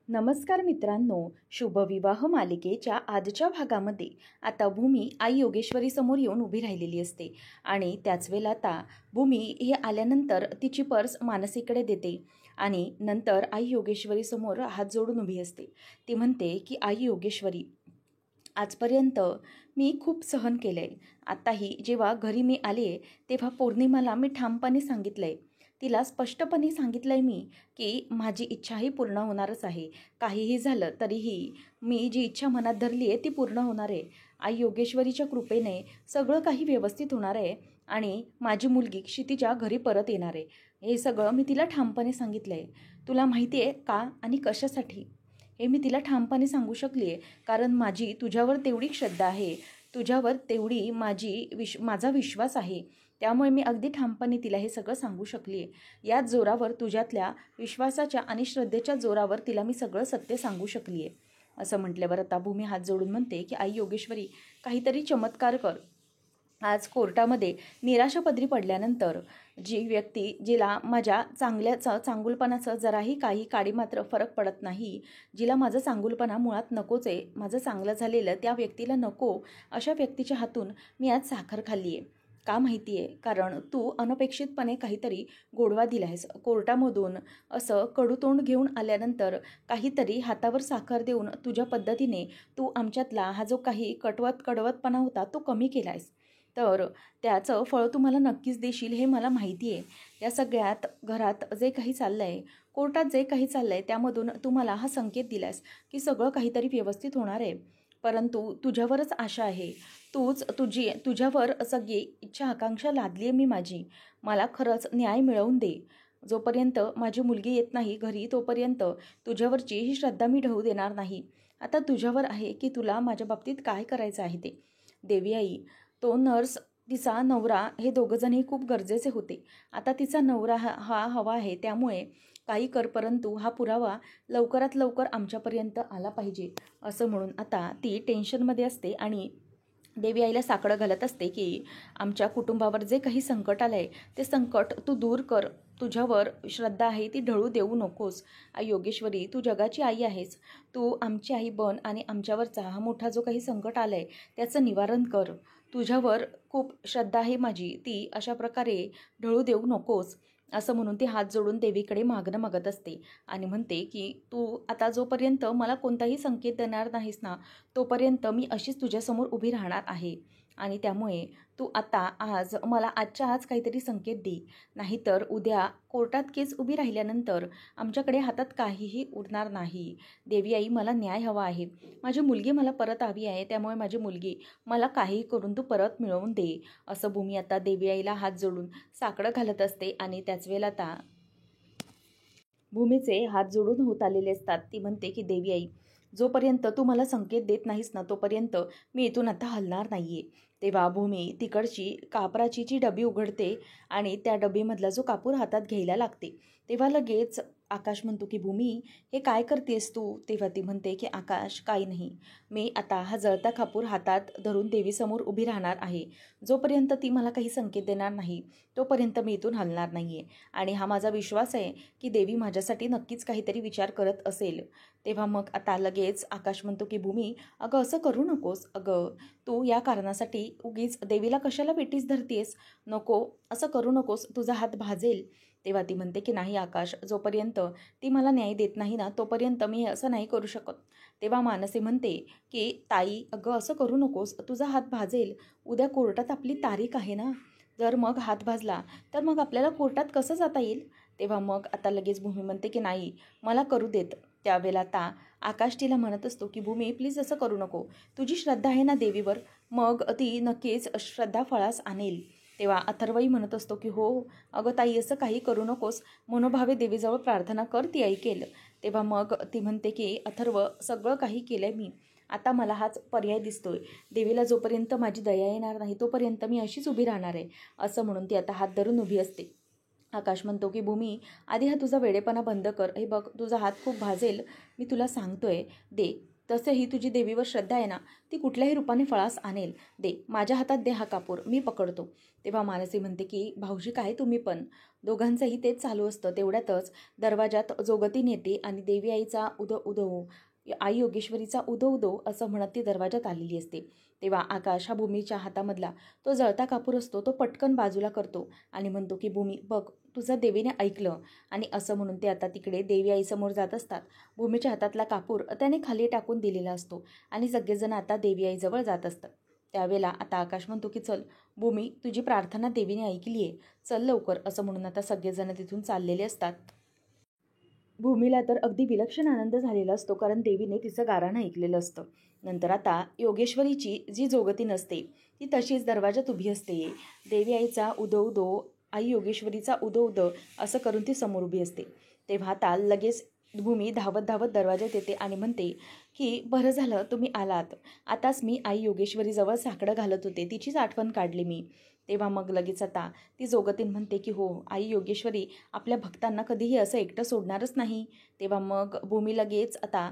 नमस्कार मित्रांनो, शुभविवाह मालिकेच्या आजच्या भागामध्ये आता भूमी आई योगेश्वरी समोर येऊन उभी राहिलेली असते आणि त्याच वेळेला आता भूमी हे आल्यानंतर तिची पर्स मानसीकडे देते आणि नंतर आई योगेश्वरी समोर हात जोडून उभी असते. ती म्हणते की आई योगेश्वरी, आजपर्यंत मी खूप सहन केलं आहे. आत्ताही जेव्हा घरी मी आले तेव्हा पौर्णिमाला मी ठामपणे सांगितलं आहे, तिला स्पष्टपणे सांगितलं आहे मी की माझी इच्छाही पूर्ण होणारच आहे. काहीही झालं तरीही मी जी इच्छा मनात धरली आहे ती पूर्ण होणार आहे. आई योगेश्वरीच्या कृपेने सगळं काही व्यवस्थित होणार आहे आणि माझी मुलगी क्षितिजा घरी परत येणार आहे. हे सगळं मी तिला ठामपणे सांगितलं आहे. तुला माहिती आहे का आणि कशासाठी? हे मी तिला ठामपणे सांगू शकली आहे कारण माझी तुझ्यावर तेवढी श्रद्धा आहे, तुझ्यावर तेवढी माझा विश्वास आहे. त्यामुळे मी अगदी ठामपणे तिला हे सगळं सांगू शकली आहे. याच जोरावर, तुझ्यातल्या विश्वासाच्या आणि श्रद्धेच्या जोरावर तिला मी सगळं सत्य सांगू शकली आहे. असं म्हटल्यावर आता भूमी हात जोडून म्हणते की आई योगेश्वरी, काहीतरी चमत्कार कर. आज कोर्टामध्ये निराशापदरी पडल्यानंतर जी व्यक्ती, जिला माझ्या चांगुलपणाचं जराही काही काडीमात्र फरक पडत नाही, जिला माझं चांगुलपणा मुळात नकोच आहे, माझं चांगलं झालेलं त्या व्यक्तीला नको, अशा व्यक्तीच्या हातून मी आज साखर खाल्ली आहे. का माहिती आहे? कारण तू अनपेक्षितपणे काहीतरी गोडवा दिला आहेस. कोर्टामधून असं कडूतोंड घेऊन आल्यानंतर काहीतरी हातावर साखर देऊन तुझ्या पद्धतीने तू आमच्यातला हा जो काही कडवटपणा होता तो कमी केला आहेस. तर त्याचं फळ तू मला नक्कीच देशील हे मला माहिती आहे. या सगळ्यात घरात जे काही चाललं आहे, कोर्टात जे काही चाललं आहे, त्यामधून तू मला हा संकेत दिलास की सगळं काहीतरी व्यवस्थित होणार आहे. परंतु तुझ्यावरच आशा आहे. तुझ्यावर सगळी इच्छा आकांक्षा लादली आहे मी माझी. मला खरंच न्याय मिळवून दे. जोपर्यंत माझी मुलगी येत नाही घरी तोपर्यंत तुझ्यावरची ही श्रद्धा मी ढळू देणार नाही. आता तुझ्यावर आहे की तुला माझ्या बाबतीत काय करायचं आहे ते. देवी आई, तो नर्स, तिचा नवरा हे दोघंजणही खूप गरजेचे होते. आता तिचा नवरा हा हवा आहे, त्यामुळे काही कर, परंतु हा पुरावा लवकरात लवकर आमच्यापर्यंत आला पाहिजे. असं म्हणून आता ती टेन्शनमध्ये असते आणि देवी आईला साकडं घालत असते की आमच्या कुटुंबावर जे काही संकट आलं आहे ते संकट तू दूर कर. तुझ्यावर श्रद्धा आहे ती ढळू देऊ नकोस. आई योगेश्वरी, तू जगाची आई आहेस. तू आमची आई बन आणि आमच्यावरचा हा मोठा जो काही संकट आलं आहे त्याचं निवारण कर. तुझ्यावर खूप श्रद्धा आहे माझी, ती अशा प्रकारे ढळू देऊ नकोस. असं म्हणून ती हात जोडून देवीकडे मागणं मागत असते आणि म्हणते की तू आता जोपर्यंत मला कोणताही संकेत देणार नाहीस ना, तोपर्यंत मी अशीच तुझ्यासमोर उभी राहणार आहे. आणि त्यामुळे तू आता आज मला आजच्या आज काहीतरी संकेत दे. नाहीतर उद्या कोर्टात केस उभी राहिल्यानंतर आमच्याकडे हातात काहीही उरणार नाही. देवी आई, मला न्याय हवा आहे. माझी मुलगी मला परत हवी आहे, त्यामुळे माझी मुलगी मला काहीही करून तू परत मिळवून दे. असं भूमी आता देवी आईला हात जोडून साकडं घालत असते आणि त्याच वेळेला आता भूमीचे हात जोडून होत आलेले असतात. ती म्हणते की देवी आई, जोपर्यंत तू मला संकेत देत नाहीस ना तोपर्यंत मी इथून आता हलणार नाही आहे. तेव्हा भूमी तिकडची कापराची जी डबी उघडते आणि त्या डबीमधला जो कापूर हातात घ्यायला लागते तेव्हा लगेच आकाश म्हणतो की भूमी, हे काय करतेस तू? तेव्हा ती म्हणते की आकाश, काही नाही, मी आता हा जळता कापूर हातात धरून देवीसमोर उभी राहणार आहे. जोपर्यंत ती मला काही संकेत देणार नाही तोपर्यंत मी इथून हलणार नाही आहे. आणि हा माझा विश्वास आहे की देवी माझ्यासाठी नक्कीच काहीतरी विचार करत असेल. तेव्हा मग आता लगेच आकाश म्हणतो की भूमी, अगं असं करू नकोस. अगं तू या कारणासाठी उगीच देवीला कशाला वेठीस धरतेस? नको, असं करू नकोस, तुझा हात भाजेल. तेव्हा ती म्हणते की नाही आकाश, जोपर्यंत ती मला न्याय देत नाही ना तोपर्यंत मी असं नाही करू शकत. तेव्हा मानसी म्हणते की ताई, अगं असं करू नकोस, तुझा हात भाजेल. उद्या कोर्टात आपली तारीख आहे ना, जर मग हात भाजला तर मग आपल्याला कोर्टात कसं जाता येईल? तेव्हा मग आता लगेच भूमी म्हणते की नाही, मला करू देत. त्यावेळेला आता आकाश तिला म्हणत असतो की भूमी, प्लीज असं करू नको. तुझी श्रद्धा आहे ना देवीवर, मग ती नक्कीच श्रद्धा फळास आणेल. तेव्हा अथर्वही म्हणत असतो की हो अगं ताई, असं काही करू नकोस, मनोभावे देवीजवळ प्रार्थना कर, ती ऐकेल. तेव्हा मग ती म्हणते की अथर्व, सगळं काही केलं आहे मी, आता मला हाच पर्याय दिसतोय. देवीला जोपर्यंत माझी दया येणार नाही तोपर्यंत मी अशीच उभी राहणार आहे. असं म्हणून ती आता हात धरून उभी असते. आकाश म्हणतो की भूमी, आधी हा तुझा वेडेपणा बंद कर. हे बघ, तुझा हात खूप भाजेल, मी तुला सांगतोय, दे. तसेही तुझी देवीवर श्रद्धा आहे ना, ती कुठल्याही रूपाने फळास आणेल. दे, माझ्या हातात दे हा कापूर, मी पकडतो. तेव्हा मानसी म्हणते की भाऊजी काय तुम्ही पण. दोघांचंही तेच चालू असतं. तेवढ्यातच दरवाजात जोगतीन येते आणि देवी आईचा उदो उदो, आई योगेश्वरीचा उदो उदो असं म्हणत ती दरवाजात आलेली असते. तेव्हा आकाश हा भूमीच्या हातामधला तो जळता कापूर असतो तो पटकन बाजूला करतो आणि म्हणतो की भूमी बघ, तुझं देवीने ऐकलं. आणि असं म्हणून ते आता तिकडे देवी आईसमोर जात असतात. भूमीच्या हातातला कापूर त्याने खाली टाकून दिलेला असतो आणि सगळेजण आता देवी आईजवळ जात असतात. त्यावेळेला आता आकाश म्हणतो की चल भूमी, तुझी प्रार्थना देवीने ऐकली आहे, चल लवकर. असं म्हणून आता सगळेजण तिथून चाललेले असतात. भूमीला तर अगदी विलक्षण आनंद झालेला असतो, कारण देवीने तिचं गाराणं ऐकलेलं असतं. नंतर आता योगेश्वरीची जी जोगती नसते ती तशीच दरवाजात उभी असते. देवी आईचा उदो उदो, आई योगेश्वरीचा उदो उदो असं करून ती समोर उभी असते. तेव्हा आता लगेच भूमी धावत धावत दरवाजात येते आणि म्हणते की बरं झालं तुम्ही आलात. आताच मी आई योगेश्वरीजवळ साकडं घालत होते, तिचीच आठवण काढली मी. तेव्हा मग लगेच आता ती जोगतीन म्हणते की हो, आई योगेश्वरी आपल्या भक्तांना कधीही असं एकटं सोडणारच नाही. तेव्हा मग भूमी लगेच आता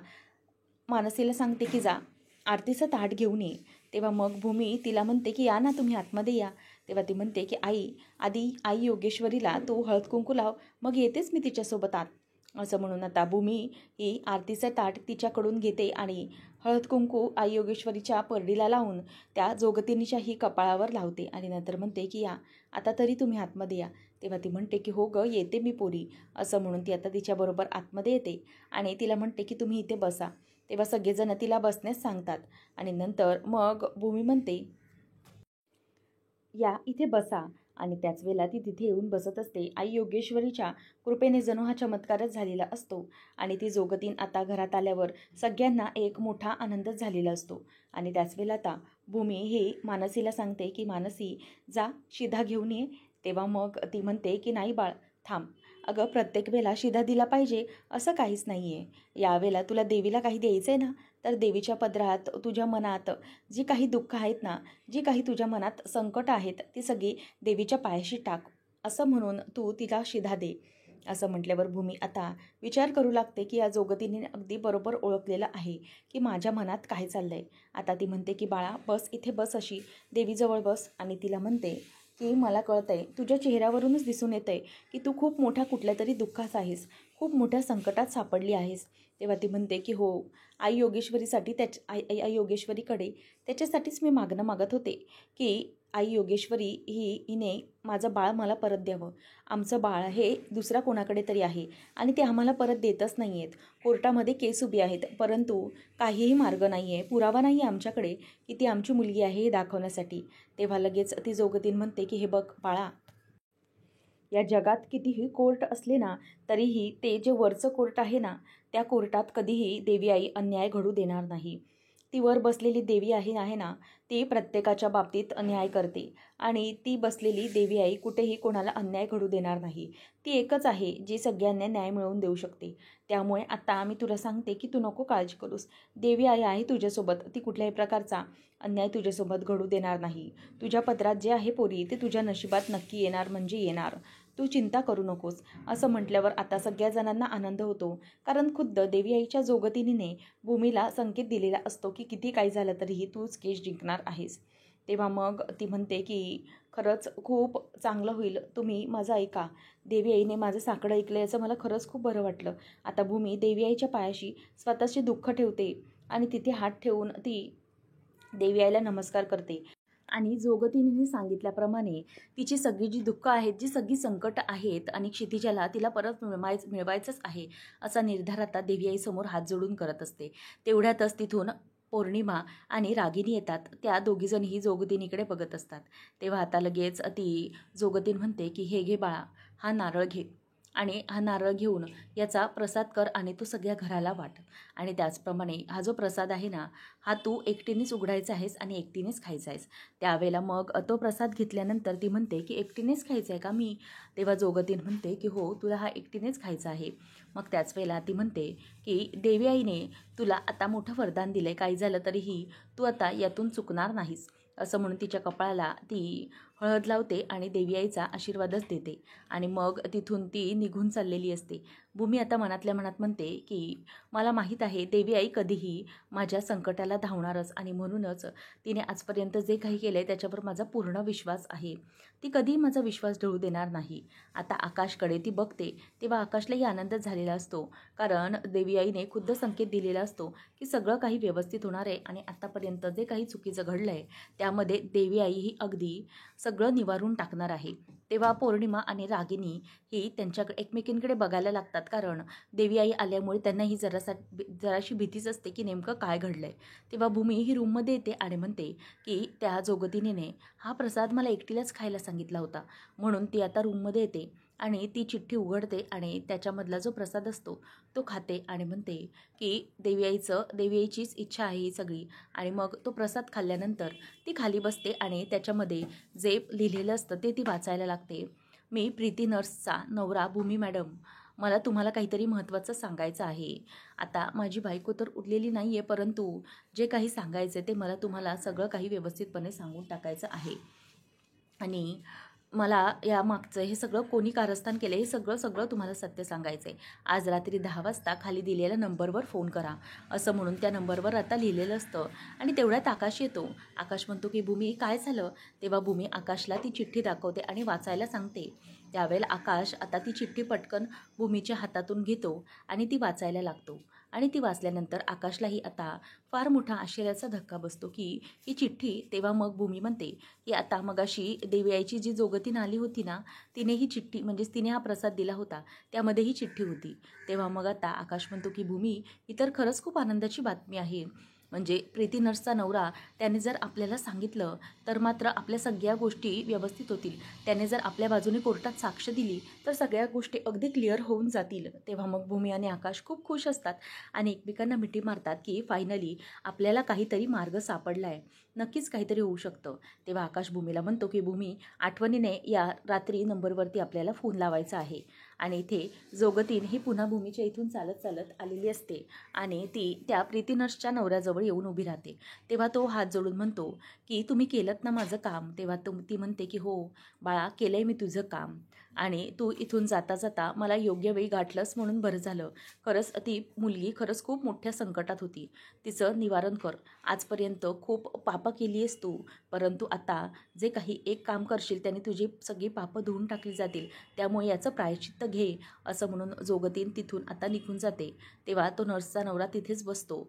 मानसीला सांगते की जा आरतीचं ताट घेऊन ये. तेव्हा मग भूमी तिला म्हणते की या ना तुम्ही आतमध्ये या. तेव्हा ती म्हणते की आई, आधी आई योगेश्वरीला तू हळद कुंकू लाव, मग येतेच मी तिच्यासोबत आत. असं म्हणून आता भूमी ही आरतीचं ताट तिच्याकडून घेते आणि हळद कुंकू आई योगेश्वरीच्या परडीला लावून त्या जोगतिनीच्याही कपाळावर लावते आणि नंतर म्हणते की या आता तरी तुम्ही आतमध्ये या. तेव्हा ती म्हणते की हो गं, येते मी पोरी. असं म्हणून ती आता तिच्याबरोबर आतमध्ये येते आणि तिला म्हणते की तुम्ही इथे बसा. तेव्हा सगळेजण तिला बसण्यास सांगतात आणि नंतर मग भूमी म्हणते या इथे बसा. आणि त्याच वेळेला ती तिथे येऊन बसत असते. आई योगेश्वरीच्या कृपेने जणू हा चमत्कारच झालेला असतो आणि ती जोगतीन आता घरात आल्यावर सगळ्यांना एक मोठा आनंदच झालेला असतो. आणि त्याच वेळेला आता भूमी ही मानसीला सांगते की मानसी जा शिधा घेऊन ये. तेव्हा मग ती म्हणते की नाही बाळ, थांब. अगं प्रत्येक वेळेला शिधा दिला पाहिजे असं काहीच नाही आहे. यावेळेला तुला देवीला काही द्यायचं आहे ना, तर देवीच्या पदरात तुझ्या मनात जी काही दुःख आहेत ना, जी काही तुझ्या मनात संकट आहेत ती सगळी देवीच्या पायाशी टाक. असं म्हणून तू तिला शिधा दे. असं म्हटल्यावर भूमी आता विचार करू लागते की या जोगतीने अगदी बरोबर ओळखलेलं आहे की माझ्या मनात काय चाललं आहे. आता ती म्हणते की बाळा बस इथे बस, अशी देवीजवळ बस. आणि तिला म्हणते की मला कळतं आहे, तुझ्या चेहऱ्यावरूनच दिसून येतं आहे की तू खूप मोठ्या कुठल्या तरी दुःखात आहेस, खूप मोठ्या संकटात सापडली आहेस. तेव्हा ती म्हणते की हो, आई योगेश्वरीसाठी आई योगेश्वरीकडे त्याच्यासाठीच मी मागणं मागत होते की आई योगेश्वरी हिने माझं बाळ मला परत द्यावं. आमचं बाळ हे दुसऱ्या कोणाकडे तरी आहे आणि ते आम्हाला परत देतच नाही आहेत. कोर्टामध्ये केस उभी आहेत, परंतु काहीही मार्ग नाही आहे, पुरावा नाही आहे आमच्याकडे की ती आमची मुलगी आहे हे दाखवण्यासाठी. तेव्हा लगेच ती जोगतीन म्हणते की हे बघ बाळा, या जगात कितीही कोर्ट असले ना, तरीही ते जे वरचं कोर्ट आहे ना, त्या कोर्टात कधीही देवी आई अन्याय घडू देणार नाही. ती वर बसलेली देवी आहे ना, ती प्रत्येकाच्या बाबतीत अन्याय करते आणि ती बसलेली देवी आई कुठेही कोणाला अन्याय घडू देणार नाही. ती एकच आहे जी सगळ्यांना न्याय मिळवून देऊ शकते. त्यामुळे आता मी तुला सांगते की तू नको काळजी करूस. देवी आई आहे तुझ्यासोबत, ती कुठल्याही प्रकारचा अन्याय तुझ्यासोबत घडू देणार नाही. तुझ्या पदरात जे आहे पोरी ते तुझ्या नशिबात नक्की येणार म्हणजे येणार. तू चिंता करू नकोस. असं म्हटल्यावर आता सगळ्या जणांना आनंद होतो, कारण खुद्द देवी आईच्या जोगतिनीने भूमीला संकेत दिलेला असतो की किती काही झालं तरीही तूच केस जिंकणार आहेस. तेव्हा मग ती म्हणते की खरंच खूप चांगलं होईल, तुम्ही माझं ऐका. देवी आईने माझं साकडं ऐकलं याचं मला खरंच खूप बरं वाटलं. आता भूमी देवी आईच्या पायाशी स्वतःचे दुःख ठेवते आणि तिथे हात ठेवून ती देवी आईला नमस्कार करते आणि जोगतीने सांगितल्याप्रमाणे तिची सगळी जी दुःख आहेत, जी सगळी संकट आहेत आणि क्षितिजाला तिला परत मिळवायचंच आहे असा निर्धार आता देवी आईसमोर हात जोडून करत असते. तेवढ्यातच तिथून पौर्णिमा आणि रागिनी येतात. त्या दोघीजणही जोगतीनीकडे बघत असतात. तेव्हा आता लगेच ती जोगतीन म्हणते की हे घे बाळा, हा नारळ घे आणि हा नारळ घेऊन याचा प्रसाद कर आणि तो सगळ्या घराला वाट. आणि त्याचप्रमाणे हा जो प्रसाद आहे ना, हा तू एकटीनेच उघडायचा आहेस आणि एकटीनेच खायचा आहेस. त्यावेळेला मग तो प्रसाद घेतल्यानंतर ती म्हणते की एकटीनेच खायचा आहे का मी? तेव्हा जोगतीन म्हणते की हो, तुला हा एकटीनेच खायचा आहे. मग त्याच वेळेला ती म्हणते की देवी आईने तुला आता मोठं वरदान दिलं आहे, काही झालं तरीही तू आता यातून चुकणार नाहीस. असं म्हणून तिच्या कपाळाला ती हळद लावते आणि देवी आईचा आशीर्वादच देते आणि मग तिथून ती निघून चाललेली असते. भूमी आता मनातल्या मनात म्हणते की मला माहीत आहे देवी आई कधीही माझ्या संकटाला धावणारच आणि म्हणूनच तिने आजपर्यंत जे काही केलं आहे त्याच्यावर माझा पूर्ण विश्वास आहे. ती कधीही माझा विश्वास ढळू देणार नाही. आता आकाशकडे ती बघते तेव्हा आकाशलाही आनंदच झालेला असतो, कारण देवी आईने खुद्द संकेत दिलेला असतो की सगळं काही व्यवस्थित होणार आहे आणि आत्तापर्यंत जे काही चुकीचं घडलं आहे त्यामध्ये देवी आई ही अगदी सगळं निवारून टाकणार आहे. तेव्हा पौर्णिमा आणि रागिनी ही त्यांच्याकडे एकमेकींकडे बघायला लागतात, कारण देवी आई आल्यामुळे त्यांनाही जराशी भीतीच असते की नेमकं काय घडलं आहे. तेव्हा भूमी ही रूममध्ये येते आणि म्हणते की त्या जोगतिनीने हा प्रसाद मला एकटीलाच खायला सांगितला होता, म्हणून ती आता रूममध्ये येते आणि ती चिठ्ठी उघडते आणि त्याच्यामधला जो प्रसाद असतो तो खाते आणि म्हणते की देवी आईचीच इच्छा आहे ही सगळी. आणि मग तो प्रसाद खाल्ल्यानंतर ती खाली बसते आणि त्याच्यामध्ये जे लिहिलेलं असतं ते ती वाचायला लागते. मी प्रीती नर्सचा नवरा भूमी मॅडम, मला तुम्हाला काहीतरी महत्त्वाचं सांगायचं आहे. आता माझी बायको तर उरलेली नाही आहे, परंतु जे काही सांगायचं ते मला तुम्हाला सगळं काही व्यवस्थितपणे सांगून टाकायचं आहे आणि मला यामागचं हे सगळं कोणी कारस्थान केलं हे सगळं तुम्हाला सत्य सांगायचं आहे. आज रात्री 10 वाजता खाली दिलेल्या नंबरवर फोन करा, असं म्हणून त्या नंबरवर आता लिहिलेलं असतं. आणि तेवढ्यात आकाश येतो. आकाश म्हणतो की भूमी काय झालं? तेव्हा भूमी आकाशला ती चिठ्ठी दाखवते आणि वाचायला सांगते. त्यावेळेला आकाश आता ती चिठ्ठी पटकन भूमीच्या हातातून घेतो आणि ती वाचायला लागतो. आणि ती वाचल्यानंतर आकाशलाही आता फार मोठा आश्चर्याचा धक्का बसतो की ही चिठ्ठी. तेव्हा मग भूमी म्हणते की आता मगाशी देवी आईची जी जोगतीन आली होती ना, तिने ही चिठ्ठी म्हणजेच तिने हा प्रसाद दिला होता त्यामध्ये ही चिठ्ठी होती. तेव्हा मग आता आकाश म्हणतो की भूमी ही तर खरंच खूप आनंदाची बातमी आहे. म्हणजे प्रीती नर्सचा नवरा त्याने जर आपल्याला सांगितलं तर मात्र आपल्या सगळ्या गोष्टी व्यवस्थित होतील. त्याने जर आपल्या बाजूने कोर्टात साक्ष दिली तर सगळ्या गोष्टी अगदी क्लिअर होऊन जातील. तेव्हा मग भूमी आणि आकाश खूप खुश असतात आणि एकमेकांना मिठी मारतात की फायनली आपल्याला काहीतरी मार्ग सापडला आहे, नक्कीच काहीतरी होऊ शकतं. तेव्हा आकाश भूमीला म्हणतो की भूमी, आठवणीने या रात्री नंबरवरती आपल्याला फोन लावायचा आहे. आणि इथे जोगतीन ही पुन्हा भूमीच्या इथून चालत चालत आलेली असते आणि ती त्या प्रीती नर्सच्या नवऱ्याजवळ येऊन उभी राहते. तेव्हा तो हात जोडून म्हणतो की तुम्ही केलंत ना माझं काम? तेव्हा ती म्हणते की हो बाळा, केलं आहे मी तुझं काम आणि तू इथून जाता जाता मला योग्य वेळी गाठलंस म्हणून बरं झालं. खरंच ती मुलगी खरंच खूप मोठ्या संकटात होती, तिचं निवारण कर. आजपर्यंत खूप पापं केली आहेस तू, परंतु आता जे काही एक काम करशील त्याने तुझी सगळी पापं धुवून टाकली जातील, त्यामुळे याचं प्रायश्चित्त घे, असं म्हणून जोगतीन तिथून आता निघून जाते. तेव्हा तो नर्सचा नवरा तिथेच बसतो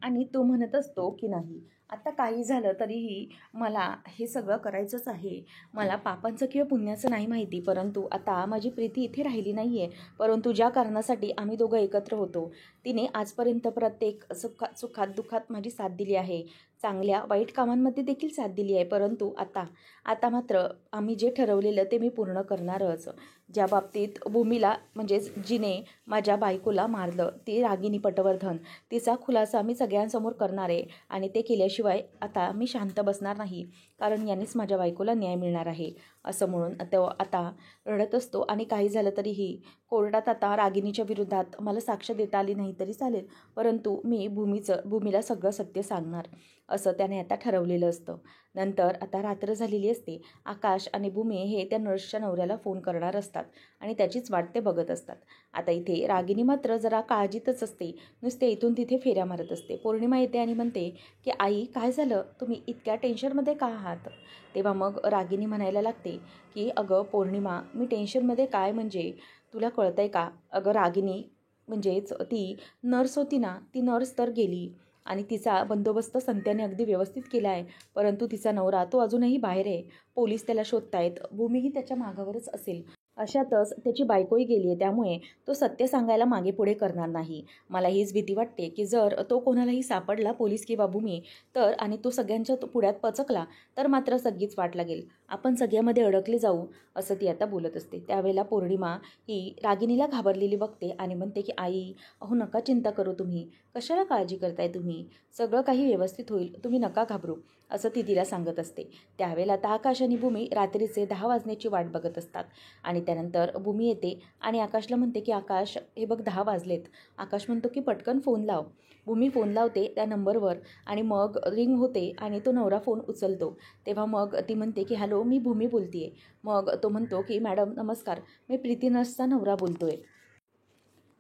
आणि तो म्हणत असतो की नाही, आता काही झालं तरीही मला हे सगळं करायचंच आहे. मला पापांचं किंवा पुण्याचं नाही माहिती, परंतु आता माझी प्रीती इथे राहिली नाही आहे, परंतु ज्या कारणासाठी आम्ही दोघं एकत्र होतो तिने आजपर्यंत प्रत्येक सुखात दुःखात माझी साथ दिली आहे, चांगल्या वाईट कामांमध्ये देखील साथ दिली आहे. परंतु आता मात्र आम्ही जे ठरवलेलं ते मी पूर्ण करणारच. ज्या बाबतीत भूमीला म्हणजेच जिने माझ्या बायकोला मारलं ती रागिनी पटवर्धन, तिचा खुलासा मी सगळ्यांसमोर करणार आहे आणि ते केल्याशिवाय आता मी शांत बसणार नाही, कारण यानेच माझ्या बायकोला न्याय मिळणार आहे, असं म्हणून तो आता रडत असतो. आणि काही झालं तरीही कोर्टात आता रागिनीच्या विरोधात मला साक्ष देता आली नाही तरी चालेल, परंतु मी भूमीला सगळं सत्य सांगणार, असं त्याने आता ठरवलेलं असतं. नंतर आता रात्र झालेली असते. आकाश आणि भूमी हे त्या नर्सच्या नवऱ्याला फोन करणार असतात आणि त्याचीच वाट ते बघत असतात. आता इथे रागिनी मात्र जरा काळजीतच असते, नुसते इथून तिथे फेऱ्या मारत असते. पौर्णिमा येते आणि म्हणते की आई काय झालं, तुम्ही इतक्या टेन्शनमध्ये का आहात? तेव्हा मग रागिनी म्हणायला लागते की अगं पौर्णिमा, मी टेन्शनमध्ये काय म्हणजे तुला कळतंय का? अगं रागिनी, म्हणजेच ती नर्स होती ना, ती नर्स तर गेली आणि तिचा बंदोबस्त संत्याने अगदी व्यवस्थित केला आहे, परंतु तिचा नवरा तो अजूनही बाहेर आहे. पोलीस त्याला शोधतायत, भूमीही त्याच्या मागावरच असेल. अशातच त्याची बायकोही गेली आहे, त्यामुळे तो सत्य सांगायला मागे पुढे करणार नाही. मला हीच भीती वाटते की जर तो कोणालाही सापडला, पोलीस किंवा भूमी, तर आणि तो सगळ्यांच्या पुढ्यात पचकला तर मात्र सगळीच वाट लागेल, आपण सगळ्यामध्ये अडकले जाऊ, असं ती आता बोलत असते. त्यावेळेला पौर्णिमा ही रागिनीला घाबरलेली बघते आणि म्हणते की आई, अहो नका चिंता करू, तुम्ही कशाला काळजी करताय, तुम्ही सगळं काही व्यवस्थित होईल, तुम्ही नका घाबरू. असं ती तिला सांगत असते. त्यावेळेला आता आकाश आणि भूमी रात्रीचे 10 वाजण्याची वाट बघत असतात आणि त्यानंतर भूमी येते आणि आकाशला म्हणते की आकाश हे बघ 10 वाजलेत. आकाश म्हणतो की पटकन फोन लाव. भूमी फोन लावते त्या नंबरवर आणि मग रिंग होते आणि तो नवरा फोन उचलतो. तेव्हा मग ती म्हणते की हॅलो, मी भूमी बोलते. मग तो म्हणतो की मॅडम नमस्कार, मी प्रीती नर्सचा नवरा बोलतोय.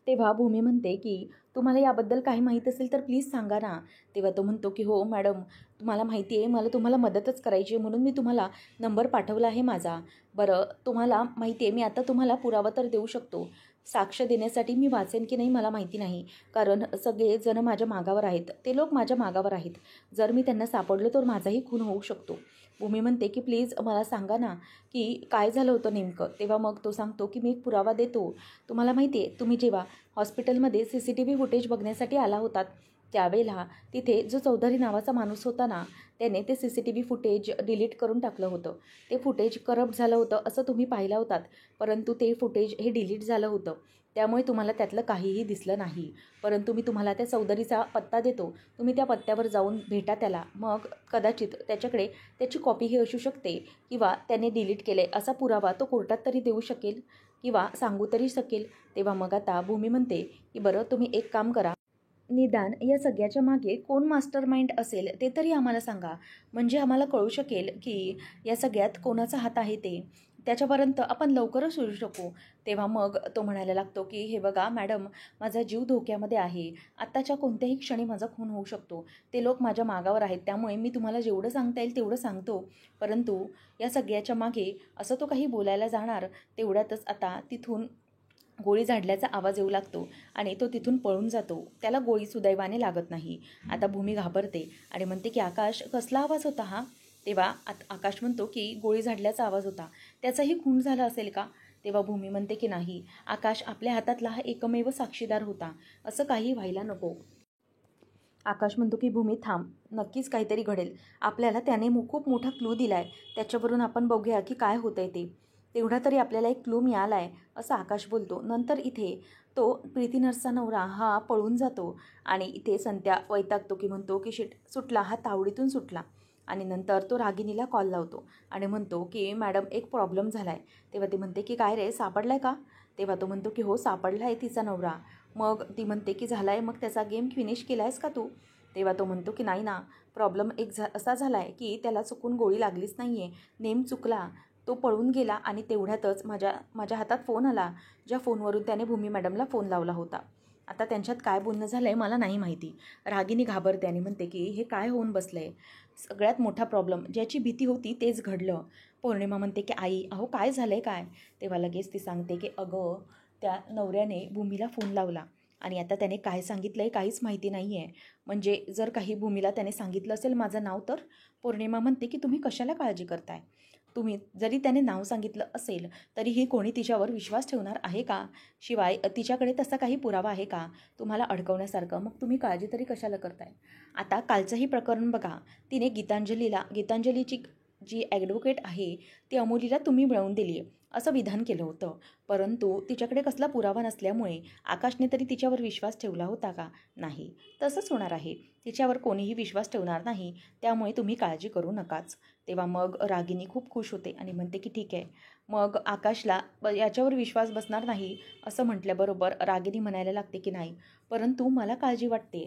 तेव्हा भूमी म्हणते की तुम्हाला याबद्दल काही माहीत असेल तर प्लीज सांगा ना. तेव्हा तो म्हणतो की हो मॅडम, तुम्हाला माहिती आहे मला तुम्हाला मदतच करायची आहे म्हणून मी तुम्हाला नंबर पाठवला आहे माझा. बरं, तुम्हाला माहिती आहे मी आता तुम्हाला पुरावा तर देऊ शकतो. साक्ष देण्यासाठी मी वाचेन की नाही मला माहिती नाही, कारण सगळे जण माझ्या मागावर आहेत, ते लोक माझ्या मागावर आहेत. जर मी त्यांना सापडलो तर माझाही खून होऊ शकतो. भूमी म्हणते की प्लीज मला सांगा ना की काय झालं होतं नेमकं. तेव्हा मग तो सांगतो की मी एक पुरावा देतो. तुम्हाला माहिती आहे तुम्ही जेव्हा हॉस्पिटलमध्ये CCTV फुटेज बघण्यासाठी आला होतात त्यावेळेला तिथे जो चौधरी नावाचा माणूस होता ना, त्याने ते CCTV फुटेज डिलीट करून टाकलं होतं. ते फुटेज करप्ट झालं होतं असं तुम्ही पाहिलं होतात, परंतु ते फुटेज हे डिलीट झालं होतं. त्यामुळे तुम्हाला त्यातलं काहीही दिसलं नाही. परंतु मी तुम्हाला त्या चौधरीचा पत्ता देतो. तुम्ही त्या पत्त्यावर जाऊन भेटा त्याला. मग कदाचित त्याच्याकडे त्याची कॉपीही असू शकते किंवा त्याने डिलीट केले असा पुरावा तो कोर्टात तरी देऊ शकेल किंवा सांगू तरी शकेल. तेव्हा मग आता भूमी म्हणते की बरं तुम्ही एक काम करा, निदान या सगळ्याच्या मागे कोण मास्टर माइंड असेल ते तरी आम्हाला सांगा, म्हणजे आम्हाला कळू शकेल की या सगळ्यात कोणाचा हात आहे ते. त्याच्यापर्यंत आपण लवकरच शोधू शकू. तेव्हा मग तो म्हणायला लागतो की हे बघा मॅडम, माझा जीव धोक्यामध्ये आहे. आत्ताच्या कोणत्याही क्षणी माझा खून होऊ शकतो. ते लोक माझ्या मागावर आहेत, त्यामुळे मी तुम्हाला जेवढं सांगता येईल तेवढं सांगतो. परंतु या सगळ्याच्या मागे असं तो काही बोलायला जाणार तेवढ्यातच आता तिथून गोळी झाडल्याचा आवाज येऊ लागतो आणि तो तिथून पळून जातो. त्याला गोळी सुदैवाने लागत नाही. आता भूमी घाबरते आणि म्हणते की आकाश, कसला आवाज होता हा? तेव्हा आकाश म्हणतो की गोळी झाडल्याचा आवाज होता. त्याचाही खून झाला असेल का? तेव्हा भूमी म्हणते की नाही, आकाश आपल्या हातातला हा एकमेव साक्षीदार होता. असं काही व्हायला नको. आकाश म्हणतो की भूमी थांब, नक्कीच काहीतरी घडेल. आपल्याला त्याने खूप मोठा क्लू दिला आहे, त्याच्यावरून आपण बघूया की काय होतं आहे ते. तेवढा तरी आपल्याला एक क्लू मिळाला आहे असं आकाश बोलतो. नंतर इथे तो प्रीती नर्सचा नवरा हा पळून जातो आणि इथे संत्या वैतागतो की म्हणतो की शिट, सुटला हा, तावडीतून सुटला. आणि नंतर तो रागिनीला कॉल लावतो आणि म्हणतो की मॅडम एक प्रॉब्लेम झाला आहे. तेव्हा ती म्हणते की काय रे, सापडला आहे का? तेव्हा तो म्हणतो की हो सापडला आहे तिचा नवरा. मग ती म्हणते की झाला आहे, मग त्याचा गेम फिनिश केला आहेस का तू? तेव्हा तो म्हणतो की नाही ना, प्रॉब्लेम एक असा झाला आहे की त्याला चुकून गोळी लागलीच नाही आहे, नेम चुकला, तो पळून गेला आणि तेवढ्यातच माझ्या हातात फोन आला, ज्या फोनवरून त्याने भूमी मॅडमला फोन लावला होता. आता त्यांच्यात काय बोलणं झालं आहे मला नाही माहिती. रागिनी घाबरते आणि म्हणते की हे काय होऊन बसलं आहे? सगळ्यात मोठा प्रॉब्लेम, ज्याची भीती होती तेच घडलं. पौर्णिमा म्हणते की आई अहो काय झालं आहे काय? तेव्हा लगेच ती सांगते की अगं, त्या नवऱ्याने भूमीला फोन लावला आणि आता त्याने काय सांगितलं आहे काहीच माहिती नाही आहे. म्हणजे जर काही भूमीला त्याने सांगितलं असेल माझं नाव तर? पौर्णिमा म्हणते की तुम्ही कशाला काळजी करताय? तुम्ही जरी त्याने नाव सांगितलं असेल तरीही कोणी तिच्यावर विश्वास ठेवणार आहे का? शिवाय तिच्याकडे तसा काही पुरावा आहे का तुम्हाला अडकवण्यासारखं? मग तुम्ही काळजी तरी कशाला करताय? आता कालचंही प्रकरण बघा, तिने गीतांजलीची जी ॲडव्होकेट आहे ती अमोलीला तुम्ही मिळवून दिली आहे असं विधान केलं होतं. परंतु तिच्याकडे कसला पुरावा नसल्यामुळे आकाशने तरी तिच्यावर विश्वास ठेवला होता का? नाही. तसंच होणार आहे. तिच्यावर कोणीही विश्वास ठेवणार नाही, त्यामुळे तुम्ही काळजी करू नकाच. तेव्हा मग रागिनी खूप खुश होते आणि म्हणते की ठीक आहे. मग आकाशला याच्यावर विश्वास बसणार नाही असं म्हटल्याबरोबर रागिनी म्हणायला लागते की नाही, परंतु मला काळजी वाटते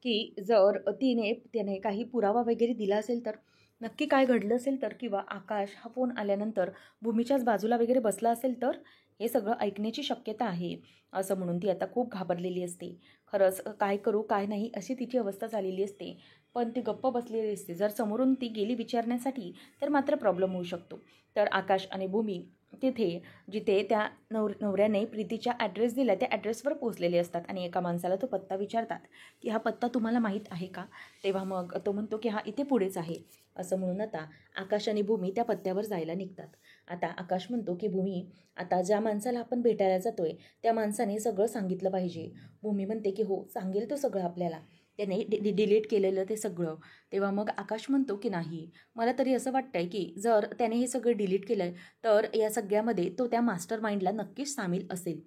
की जर त्याने काही पुरावा वगैरे दिला असेल तर नक्की काय घडलं असेल तर, किंवा आकाश हा फोन आल्यानंतर भूमीच्याच बाजूला वगैरे बसला असेल तर हे सगळं ऐकण्याची शक्यता आहे. असं म्हणून ती आता खूप घाबरलेली असते. खरंच काय करू काय नाही अशी तिची अवस्था झालेली असते. पण ती गप्प बसलेली असते. जर समोरून ती गेली विचारण्यासाठी तर मात्र प्रॉब्लेम होऊ शकतो. तर आकाश आणि भूमी तिथे जिथे त्या नवऱ्याने प्रीतीच्या ॲड्रेस दिला त्या ॲड्रेसवर पोहोचलेले असतात आणि एका माणसाला तो पत्ता विचारतात की हा पत्ता तुम्हाला माहीत आहे का? तेव्हा मग तो म्हणतो की हा इथे पुढेच आहे. असं म्हणून आता आकाश आणि भूमी त्या पत्त्यावर जायला निघतात. आता आकाश म्हणतो की भूमी, आता ज्या माणसाला आपण भेटायला जातोय त्या माणसाने सगळं सांगितलं पाहिजे. भूमी म्हणते की हो सांगेल तो सगळं आपल्याला, त्याने डिलीट केलेलं ते सगळं. तेव्हा मग आकाश म्हणतो की नाही, मला तरी असं वाटतंय की जर त्याने हे सगळं डिलीट केलं तर या सगळ्यामध्ये तो त्या मास्टर माइंडला नक्कीच सामील असेल.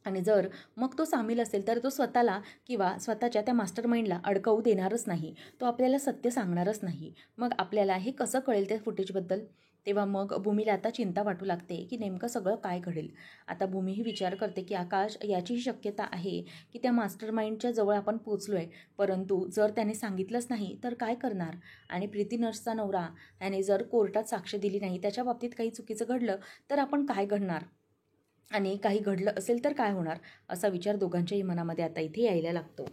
आणि जर मग तो सामील असेल तर तो स्वतःला किंवा स्वतःच्या त्या मास्टरमाइंडला अडकवू देणारच नाही. तो आपल्याला सत्य सांगणारच नाही. मग आपल्याला हे कसं कळेल त्या फुटेजबद्दल? तेव्हा मग भूमीला आता चिंता वाटू लागते की नेमकं सगळं काय घडेल. आता भूमी ही विचार करते की आकाश याचीही शक्यता आहे की त्या मास्टरमाइंडच्या जवळ आपण पोचलो आहे, परंतु जर त्याने सांगितलंच नाही तर काय करणार? आणि प्रीती नर्सचा नवरा याने जर कोर्टात साक्ष दिली नाही, त्याच्या बाबतीत काही चुकीचं घडलं तर आपण काय घडणार? आणि काही घडलं असेल तर काय होणार? असा विचार दोघांच्याही मनामध्ये आता इथे यायला लागतो.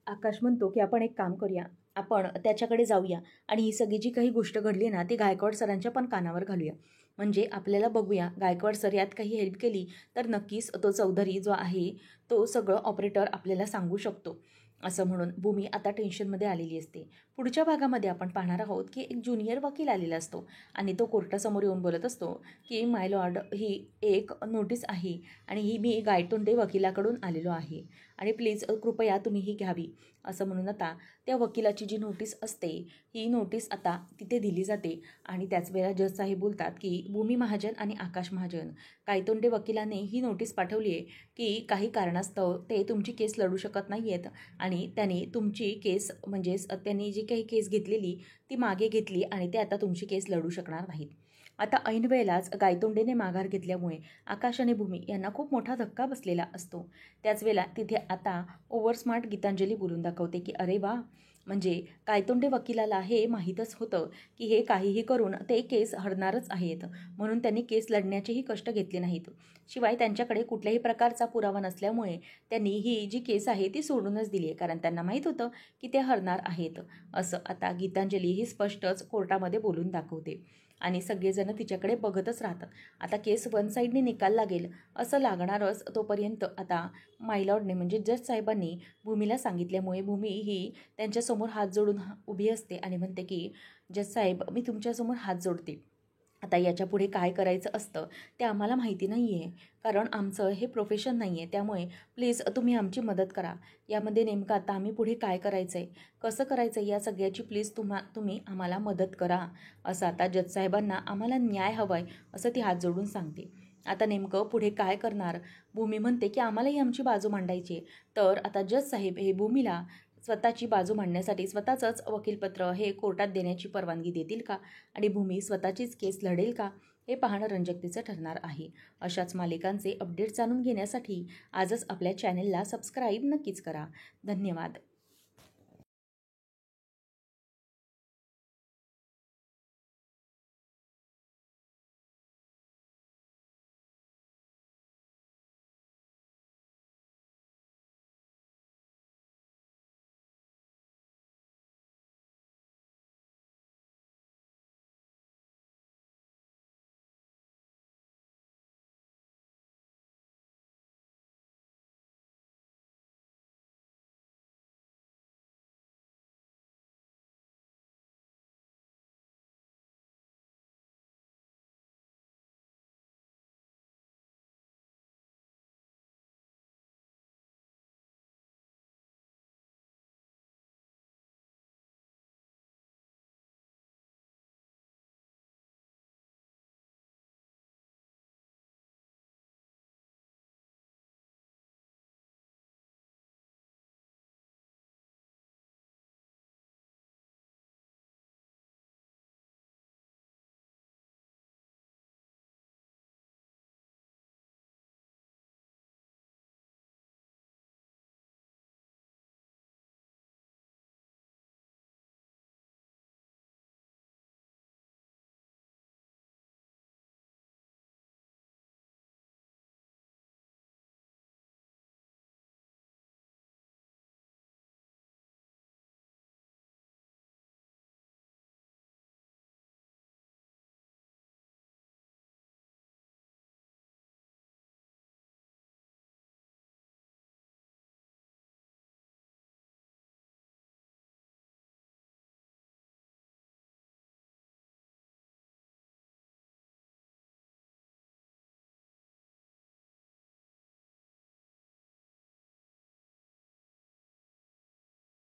आकाश म्हणतो की आपण एक काम करूया, आपण त्याच्याकडे जाऊया आणि ही सगळी जी काही गोष्ट घडली ना ती गायकवाड सरांच्या पण कानावर घालूया. म्हणजे आपल्याला बघूया गायकवाड सर यात काही हेल्प केली तर नक्कीच तो चौधरी जो आहे तो सगळं ऑपरेटर आपल्याला सांगू शकतो. असं म्हणून भूमी आता टेन्शनमध्ये आलेली असते. पुढच्या भागामध्ये आपण पाहणार आहोत की एक ज्युनियर वकील आलेला असतो आणि तो कोर्टासमोर येऊन बोलत असतो की माय लॉर्ड, ही एक नोटीस आहे आणि ही मी गायतोंडे वकिलाकडून आलेलो आहे आणि प्लीज कृपया तुम्ही ही घ्यावी. असं म्हणून आता त्या वकिलाची जी नोटीस असते ही नोटीस आता तिथे दिली जाते आणि त्याच वेळेला जज साहेब बोलतात की भूमी महाजन आणि आकाश महाजन, गायतोंडे वकिलाने ही नोटीस पाठवली आहे की काही कारणास्तव ते तुमची केस लढू शकत नाही आहेत आणि त्यांनी तुमची केस म्हणजेच त्यांनी जी काही केस घेतलेली ती मागे घेतली आणि ते आता तुमची केस लढू शकणार नाहीत. आता ऐन वेळेलाच गायतोंडेने माघार घेतल्यामुळे आकाश आणि भूमी यांना खूप मोठा धक्का बसलेला असतो. त्याच वेळेला तिथे आता ओव्हरस्मार्ट गीतांजली बोलून दाखवते की अरे वा, म्हणजे गायतोंडे वकिलाला हे माहीतच होतं की हे काहीही करून ते केस हरणारच आहेत, म्हणून त्यांनी केस लढण्याचेही कष्ट घेतले नाहीत. शिवाय त्यांच्याकडे कुठल्याही प्रकारचा पुरावा नसल्यामुळे त्यांनी ही जी केस आहे ती सोडूनच दिली आहे, कारण त्यांना माहीत होतं की ते हरणार आहेत. असं आता गीतांजली ही स्पष्टच कोर्टामध्ये बोलून दाखवते आणि सगळेजण तिच्याकडे बघतच राहतात. आता केस वन साईडने निकाल लागेल असं लागणारच, तोपर्यंत आता मायलॉर्डने म्हणजे जज साहेबांनी भूमीला सांगितल्यामुळे भूमी ही त्यांच्यासमोर हात जोडून उभी असते आणि म्हणते की जज साहेब, मी तुमच्यासमोर हात जोडते. आता याच्यापुढे काय करायचं असतं ते आम्हाला माहिती नाही आहे, कारण आमचं हे प्रोफेशन नाही आहे. त्यामुळे प्लीज तुम्ही आमची मदत करा. यामध्ये नेमकं आता आम्ही पुढे काय करायचं आहे, कसं करायचं आहे, या सगळ्याची प्लीज तुम्ही आम्हाला मदत करा. असं आता जज साहेबांना आम्हाला न्याय हवा आहे असं ती हात जोडून सांगते. आता नेमकं पुढे काय करणार? भूमी म्हणते की आम्हालाही आमची बाजू मांडायची आहे. तर आता जज साहेब हे भूमीला स्वतःची बाजू मांडण्यासाठी स्वतःचंच वकीलपत्र हे कोर्टात देण्याची परवानगी देतील का आणि भूमी स्वतःचीच केस लढेल का, हे पाहणं रंजकतेचं ठरणार आहे. अशाच मालिकांचे अपडेट्स जाणून घेण्यासाठी आजच आपल्या चॅनेलला सबस्क्राईब नक्कीच करा. धन्यवाद.